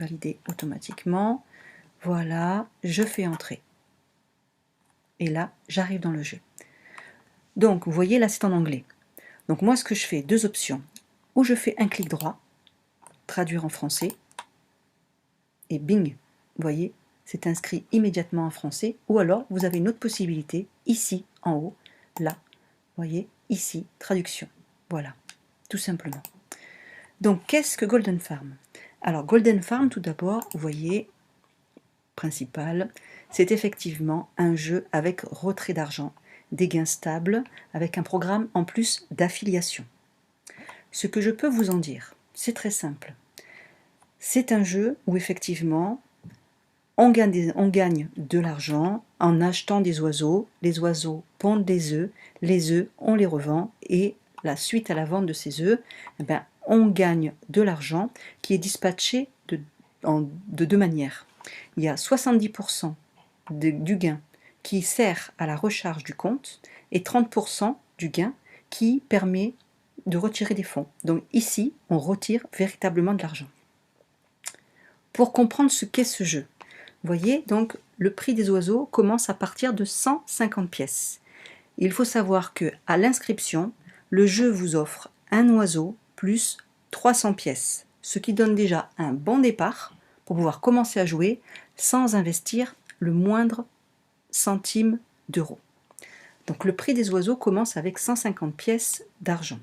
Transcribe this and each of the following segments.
valider automatiquement. Voilà, je fais entrer. Et là, j'arrive dans le jeu. Donc, vous voyez, là, c'est en anglais. Donc, moi, ce que je fais, deux options. Ou je fais un clic droit, traduire en français, et bing, vous voyez, c'est inscrit immédiatement en français. Ou alors, vous avez une autre possibilité, ici, en haut, là, vous voyez, ici, traduction. Voilà, tout simplement. Donc, qu'est-ce que Golden Farm? Alors, Golden Farm, tout d'abord, vous voyez, principal, c'est effectivement un jeu avec retrait d'argent, des gains stables, avec un programme en plus d'affiliation. Ce que je peux vous en dire, c'est très simple. C'est un jeu où effectivement, on gagne de l'argent en achetant des oiseaux, les oiseaux pondent des œufs, les œufs, on les revend, et la suite à la vente de ces œufs, eh ben, on gagne de l'argent qui est dispatché de deux manières. Il y a 70% du gain qui sert à la recharge du compte et 30% du gain qui permet de retirer des fonds. Donc ici, on retire véritablement de l'argent. Pour comprendre ce qu'est ce jeu, vous voyez, donc le prix des oiseaux commence à partir de 150 pièces. Il faut savoir que à l'inscription, le jeu vous offre un oiseau plus 300 pièces, ce qui donne déjà un bon départ pour pouvoir commencer à jouer sans investir le moindre centime d'euro. Donc le prix des oiseaux commence avec 150 pièces d'argent.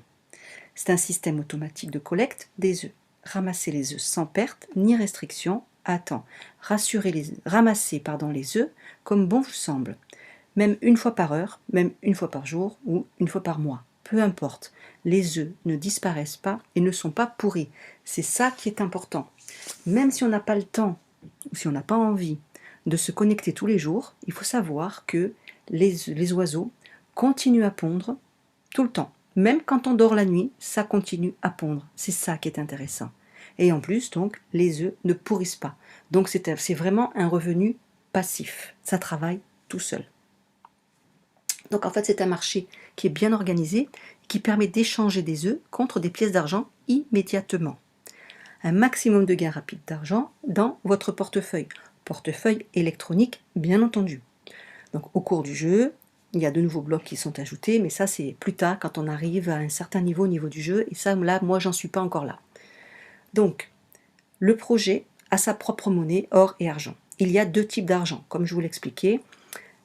C'est un système automatique de collecte des œufs. Ramasser les œufs sans perte ni restriction. Attends, ramasser les œufs comme bon vous semble. Même une fois par heure, même une fois par jour ou une fois par mois. Peu importe, les œufs ne disparaissent pas et ne sont pas pourris. C'est ça qui est important. Même si on n'a pas le temps ou si on n'a pas envie de se connecter tous les jours, il faut savoir que les oiseaux continuent à pondre tout le temps. Même quand on dort la nuit, ça continue à pondre. C'est ça qui est intéressant. Et en plus, donc, les œufs ne pourrissent pas. Donc c'est vraiment un revenu passif. Ça travaille tout seul. Donc en fait, c'est un marché qui est bien organisé, qui permet d'échanger des œufs contre des pièces d'argent immédiatement. Un maximum de gains rapides d'argent dans votre portefeuille. Portefeuille électronique, bien entendu. Donc au cours du jeu, il y a de nouveaux blocs qui sont ajoutés, mais ça c'est plus tard quand on arrive à un certain niveau au niveau du jeu, et ça là, moi j'en suis pas encore là. Donc, le projet a sa propre monnaie, or et argent. Il y a deux types d'argent, comme je vous l'expliquais,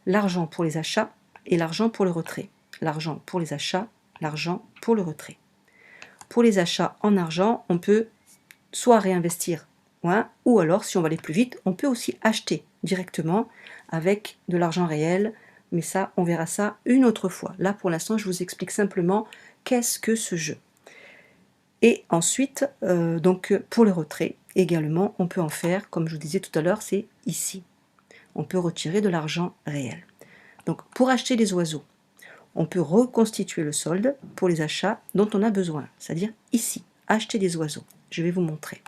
l'argent pour les achats et l'argent pour le retrait. L'argent pour les achats, l'argent pour le retrait. Pour les achats en argent, on peut soit réinvestir, ou alors, si on va aller plus vite, on peut aussi acheter directement avec de l'argent réel, mais ça, on verra ça une autre fois. Là, pour l'instant, je vous explique simplement qu'est-ce que ce jeu. Et ensuite, donc pour le retrait, également, on peut en faire, comme je vous disais tout à l'heure, c'est ici. On peut retirer de l'argent réel. Donc, pour acheter des oiseaux, on peut reconstituer le solde pour les achats dont on a besoin, c'est-à-dire ici, acheter des oiseaux. Je vais vous montrer.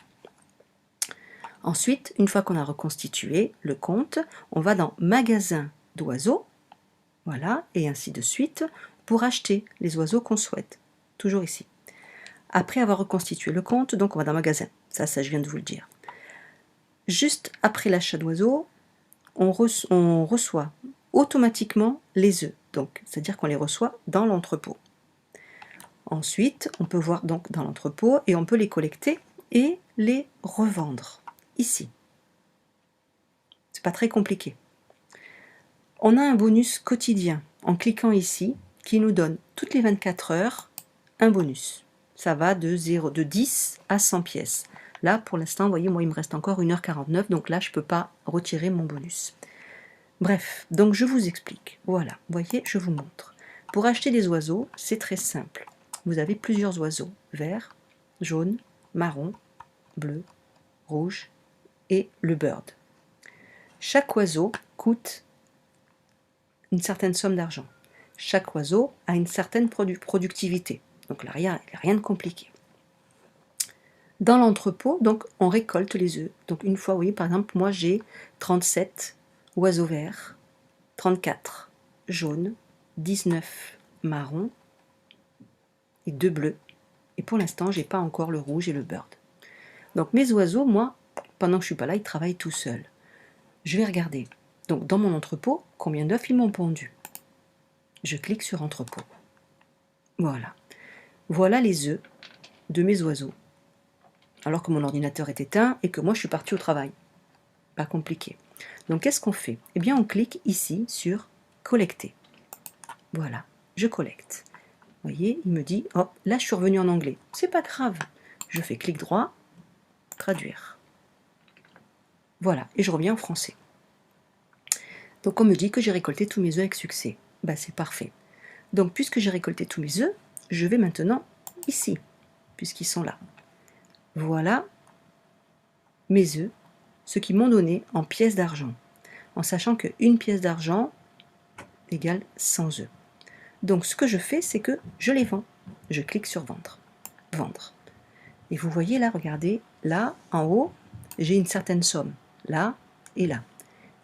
Ensuite, une fois qu'on a reconstitué le compte, on va dans magasin d'oiseaux, voilà, et ainsi de suite, pour acheter les oiseaux qu'on souhaite. Toujours ici. Après avoir reconstitué le compte, donc on va dans magasin. Ça je viens de vous le dire. Juste après l'achat d'oiseaux, on reçoit automatiquement les œufs. Donc, c'est-à-dire qu'on les reçoit dans l'entrepôt. Ensuite, on peut voir donc dans l'entrepôt et on peut les collecter et les revendre. Ici. C'est pas très compliqué. On a un bonus quotidien en cliquant ici qui nous donne toutes les 24 heures un bonus. Ça va de 10 à 100 pièces. Là, pour l'instant, vous voyez, moi, il me reste encore 1h49, donc là, je ne peux pas retirer mon bonus. Bref, donc je vous explique. Voilà, vous voyez, je vous montre. Pour acheter des oiseaux, c'est très simple. Vous avez plusieurs oiseaux, vert, jaune, marron, bleu, rouge et le bird. Chaque oiseau coûte une certaine somme d'argent. Chaque oiseau a une certaine productivité. Donc là, il n'y a rien de compliqué. Dans l'entrepôt, donc, on récolte les œufs. Donc une fois, oui, par exemple, moi j'ai 37 oiseaux verts, 34 jaunes, 19 marrons et 2 bleus. Et pour l'instant, j'ai pas encore le rouge et le bird. Donc mes oiseaux, moi, pendant que je suis pas là, il travaille tout seul. Je vais regarder. Donc dans mon entrepôt, combien d'œufs ils m'ont pondu. Je clique sur entrepôt. Voilà. Voilà les œufs de mes oiseaux. Alors que mon ordinateur est éteint et que moi je suis partie au travail. Pas compliqué. Donc qu'est-ce qu'on fait? Eh bien on clique ici sur collecter. Voilà, je collecte. Vous voyez, il me dit, hop, là je suis revenu en anglais. C'est pas grave. Je fais clic droit, traduire. Voilà, et je reviens en français. Donc on me dit que j'ai récolté tous mes œufs avec succès. Bah c'est parfait. Donc puisque j'ai récolté tous mes œufs, je vais maintenant ici, puisqu'ils sont là. Voilà mes œufs, ce qu'ils m'ont donné en pièces d'argent, en sachant qu'une pièce d'argent égale 100 œufs. Donc ce que je fais, c'est que je les vends. Je clique sur vendre. Vendre. Et vous voyez là, regardez, là, en haut, j'ai une certaine somme, là et là.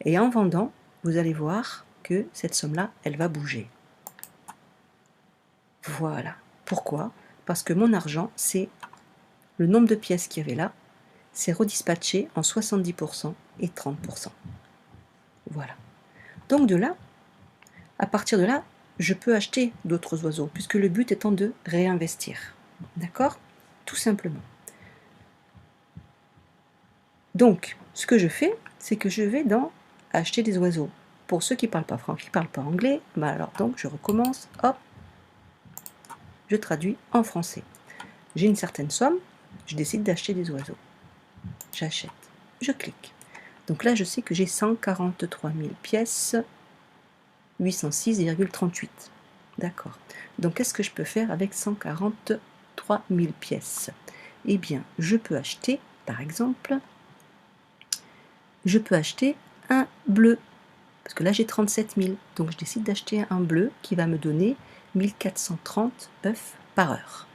Et en vendant, vous allez voir que cette somme-là, elle va bouger. Voilà. Pourquoi? Parce que mon argent, c'est le nombre de pièces qu'il y avait là, c'est redispatché en 70% et 30%. Voilà. Donc de là, à partir de là, je peux acheter d'autres oiseaux, puisque le but étant de réinvestir. D'accord? Tout simplement. Donc, ce que je fais, c'est que je vais dans acheter des oiseaux. Pour ceux qui ne parlent pas français, qui ne parlent pas anglais, bah alors donc je recommence, hop, je traduis en français. J'ai une certaine somme, je décide d'acheter des oiseaux. J'achète, je clique. Donc là, je sais que j'ai 143 000 pièces, 806,38. D'accord. Donc, qu'est-ce que je peux faire avec 143 000 pièces? Eh bien, je peux acheter, par exemple, je peux acheter un bleu. Parce que là, j'ai 37 000. Donc, je décide d'acheter un bleu qui va me donner 1430 œufs par heure.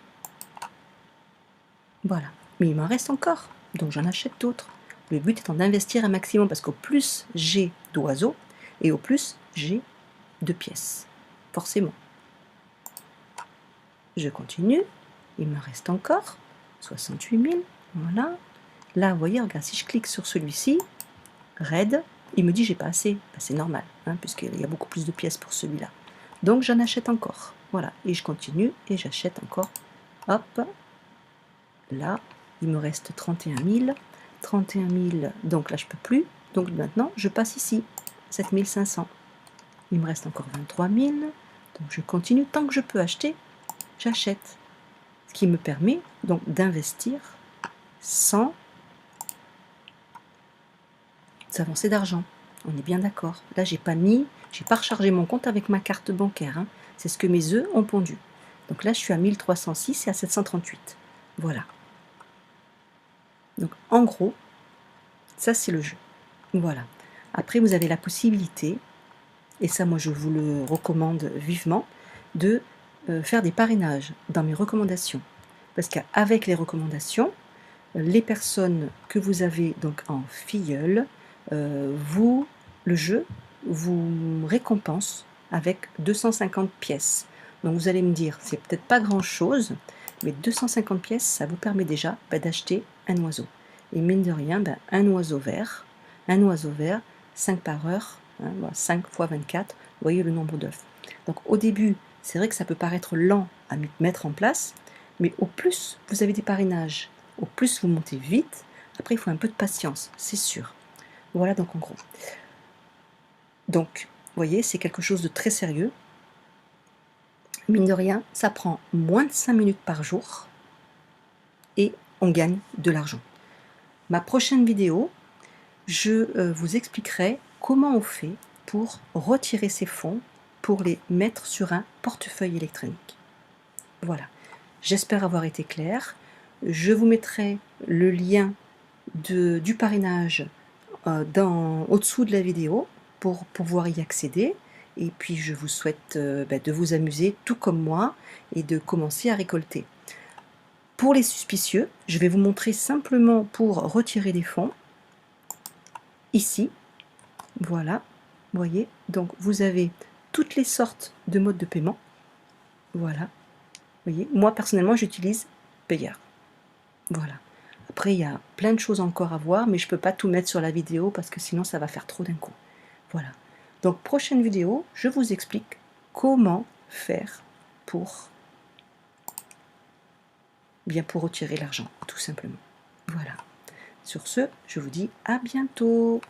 Voilà. Mais il m'en reste encore. Donc, j'en achète d'autres. Le but étant d'investir un maximum parce qu'au plus j'ai d'oiseaux et au plus j'ai de pièces. Forcément. Je continue. Il me reste encore 68 000. Voilà. Là, vous voyez, regarde, si je clique sur celui-ci, Red, il me dit j'ai pas assez. Ben, c'est normal, hein, puisqu'il y a beaucoup plus de pièces pour celui-là. Donc j'en achète encore. Voilà. Et je continue et j'achète encore. Hop. Là, il me reste 31 000. 31 000, donc là je peux plus. Donc maintenant, je passe ici. 7 500. Il me reste encore 23 000. Donc je continue. Tant que je peux acheter, j'achète. Ce qui me permet donc d'investir sans avancées d'argent. On est bien d'accord. Là, j'ai pas rechargé mon compte avec ma carte bancaire. Hein. C'est ce que mes œufs ont pondu. Donc là, je suis à 1306 et à 738. Voilà. Donc en gros, ça c'est le jeu. Voilà. Après, vous avez la possibilité, et ça moi je vous le recommande vivement, de faire des parrainages dans mes recommandations. Parce qu'avec les recommandations, les personnes que vous avez donc en filleul, le jeu vous récompense avec 250 pièces. Donc vous allez me dire, c'est peut-être pas grand-chose, mais 250 pièces, ça vous permet déjà d'acheter un oiseau. Et mine de rien, un oiseau vert, 5 par heure, hein, 5 fois 24, vous voyez le nombre d'œufs. Donc au début, c'est vrai que ça peut paraître lent à mettre en place, mais au plus vous avez des parrainages, au plus vous montez vite, après il faut un peu de patience, c'est sûr. Voilà donc en gros. Donc, vous voyez, c'est quelque chose de très sérieux. Mine de rien, ça prend moins de 5 minutes par jour et on gagne de l'argent. Ma prochaine vidéo, je vous expliquerai comment on fait pour retirer ces fonds pour les mettre sur un portefeuille électronique. Voilà. J'espère avoir été claire. Je vous mettrai le lien du parrainage au-dessous de la vidéo pour pouvoir y accéder. Et puis je vous souhaite de vous amuser tout comme moi et de commencer à récolter. Pour les suspicieux, je vais vous montrer simplement pour retirer des fonds. Ici, voilà, vous voyez, donc vous avez toutes les sortes de modes de paiement. Voilà, vous voyez, moi personnellement j'utilise Payer. Voilà. Après, il y a plein de choses encore à voir, mais je ne peux pas tout mettre sur la vidéo parce que sinon ça va faire trop d'un coup. Voilà. Donc, prochaine vidéo, je vous explique comment faire pour retirer l'argent, tout simplement. Voilà. Sur ce, je vous dis à bientôt.